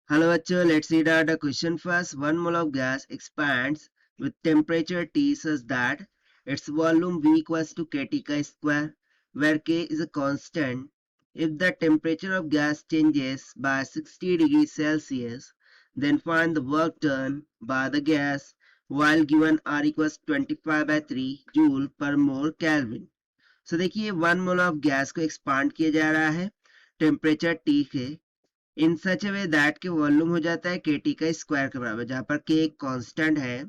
Hello bachcho, let's read out the question first. 1 mole of gas expands with temperature T such that its volume V equals to kT ka square, where K is a constant. If the temperature of gas changes by 60 degrees Celsius, then find the work done by the gas while given R equals 25/3 joule per mole Kelvin. So देखिए 1 mole of gas को expand किया जा रहा है temperature T के इन सच way that के volume हो जाता है के टी का स्क्वायर के बराबर, जहां पर के एक कांस्टेंट है।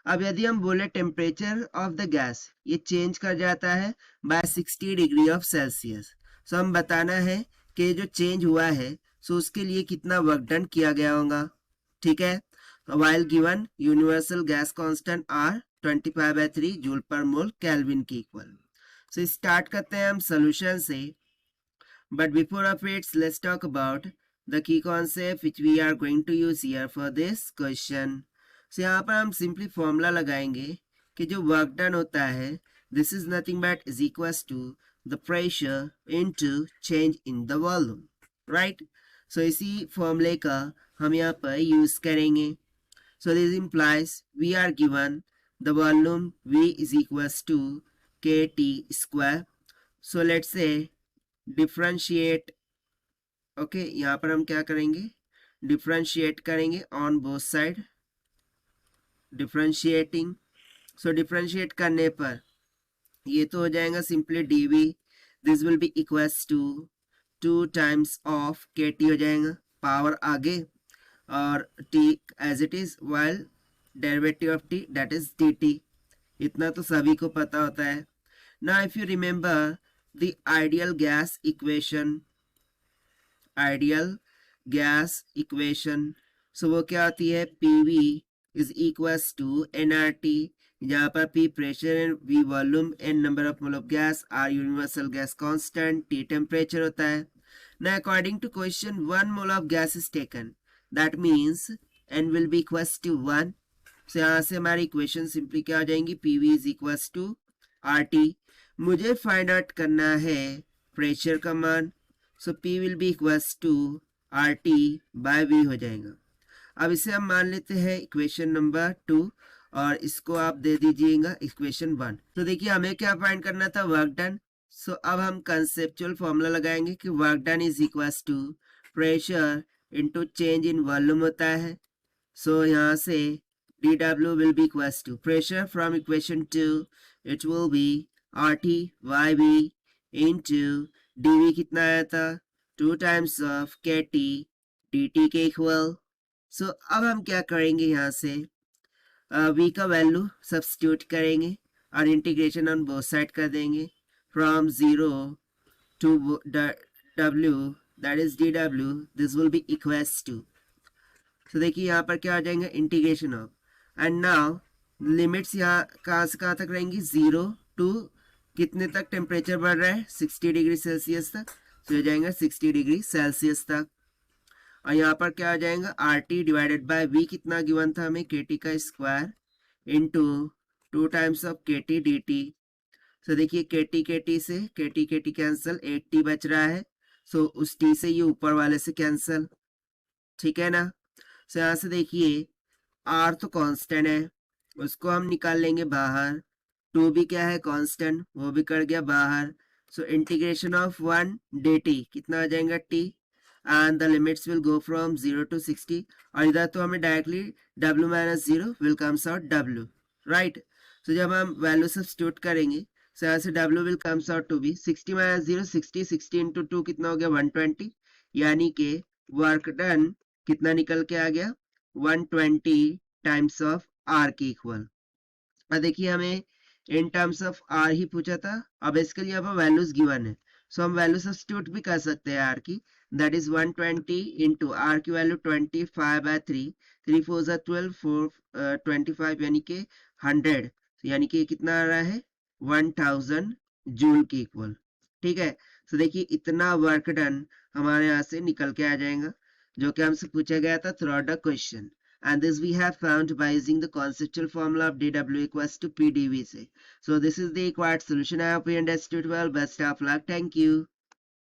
अब यदि हम बोले टेम्परेचर ऑफ द गैस ये चेंज कर जाता है बाय 60 डिग्री ऑफ सेल्सियस, सो हम बताना है कि जो चेंज हुआ है सो उसके लिए कितना वर्क डन किया गया होगा। ठीक है, while given universal gas constant R 25/3 joule per mole kelvin के इक्वल। सो स्टार्ट करते हैं हम सोल्यूशन से, but before of its let's talk about the key concept which we are going to use here for this question. So यहाँ पर हम simply formula लगाएंगे कि जो वर्क डन होता है this is nothing but is equals to the pressure into change in the volume, right. So इसी फॉर्मूले का हम यहाँ पर यूज करेंगे। So this implies we are given the volume V is equals to KT square. So let's say differentiate okay यहाँ पर हम क्या करेंगे डिफरेंशिएट करेंगे on both side differentiating. So differentiate करने पर ये तो हो जाएगा simply dV, this will be equals to 2 times of KT हो जाएगा, पावर आगे और T as it is while derivative of T that is dt। इतना तो सभी को पता होता है। Now if you remember the ideal gas equation, ideal gas equation, so वो क्या होती है PV is equals to nRT, जहाँ पर P pressure and V volume and number of mole of gas, R universal gas constant, T temperature होता है ना। According to question 1 mole of gas is taken, that means N will be equals to 1। So यहाँ से हमारी equation simply क्या हो जाएंगी PV is equals to RT। मुझे फाइंड आउट करना है प्रेशर का मान, so P will be equals to RT by V हो जाएगा। अब इसे हम मान लेते हैं इक्वेशन नंबर 2 और इसको आप दे दीजिएगा इक्वेशन 1। तो देखिए हमें क्या फाइंड करना था वर्क डन। सो अब हम कंसेप्चुअल फॉर्मूला लगाएंगे कि work done is equals to pressure into change in volume होता है। सो यहाँ से dW will be equals to pressure from equation 2 it will be RT by V into dV कितना आया था 2 टाइम्स ऑफ KT dt के equal. So अब हम क्या करेंगे यहाँ से V का वैल्यू सब्स्टिट्यूट करेंगे और इंटीग्रेशन ऑन बोथ साइड कर देंगे from 0 to W that is dW, this will be equals to. तो देखिए यहाँ पर क्या आ जाएगा integration of, and now limits यहाँ कहाँ से कहाँ तक रहेंगी 0 टू कितने तक टेम्परेचर बढ़ रहा है 60 डिग्री सेल्सियस तक, तो हो जाएगा 60 डिग्री सेल्सियस तक। और यहाँ पर क्या आ जाएगा RT डिवाइडेड बाय V कितना गिवन था हमें KT का square into 2 times of KT dt। सो देखिए KT से KT कैंसिल, 8T बच रहा है, सो उस T से ये ऊपर वाले से कैंसिल, ठीक है ना। सो यहाँ से देखिए R तो कांस्टेंट है उसको हम निकाल लेंगे बाहर, 2 भी क्या है कांस्टेंट वो भी कर गया बाहर। सो इंटीग्रेशन ऑफ 1 dt कितना आ जाएगा T and the limits will go from 0 to 60, और इधर तो हमें directly W minus 0 will comes out W, right. So जब हम वैल्यू सब्स्टिट्यूट करेंगे सो यहाँ से W will comes out to be 60 minus 0 60, 60 into 2 कितना हो गया 120, यानी कि वर्क डन कितना निकल के आ गया 120 टाइम्स ऑफ R के इक्वल। और देखिए हमें इन टर्म्स ऑफ R ही पूछा था, अब इसके लिए यहाँ पर वैल्यूज गिवन है, सो हम वैल्यू सब्स्टिट्यूट भी कर सकते हैं R की, दैट इज 120 इंटू R की वैल्यू 25/3, 3 4 12 4 25 यानी कि 100, यानी कि कितना आ रहा है 1000 जूल के इक्वल, ठीक है। तो देखिए इतना वर्क डन हमारे यहाँ से निकल के आ जाएगा जो कि हमसे पूछा गया था through the question, and this we have found by using the conceptual formula of dW equals to PdV. So this is the required solution. I hope you understood well. Best of luck. Thank you.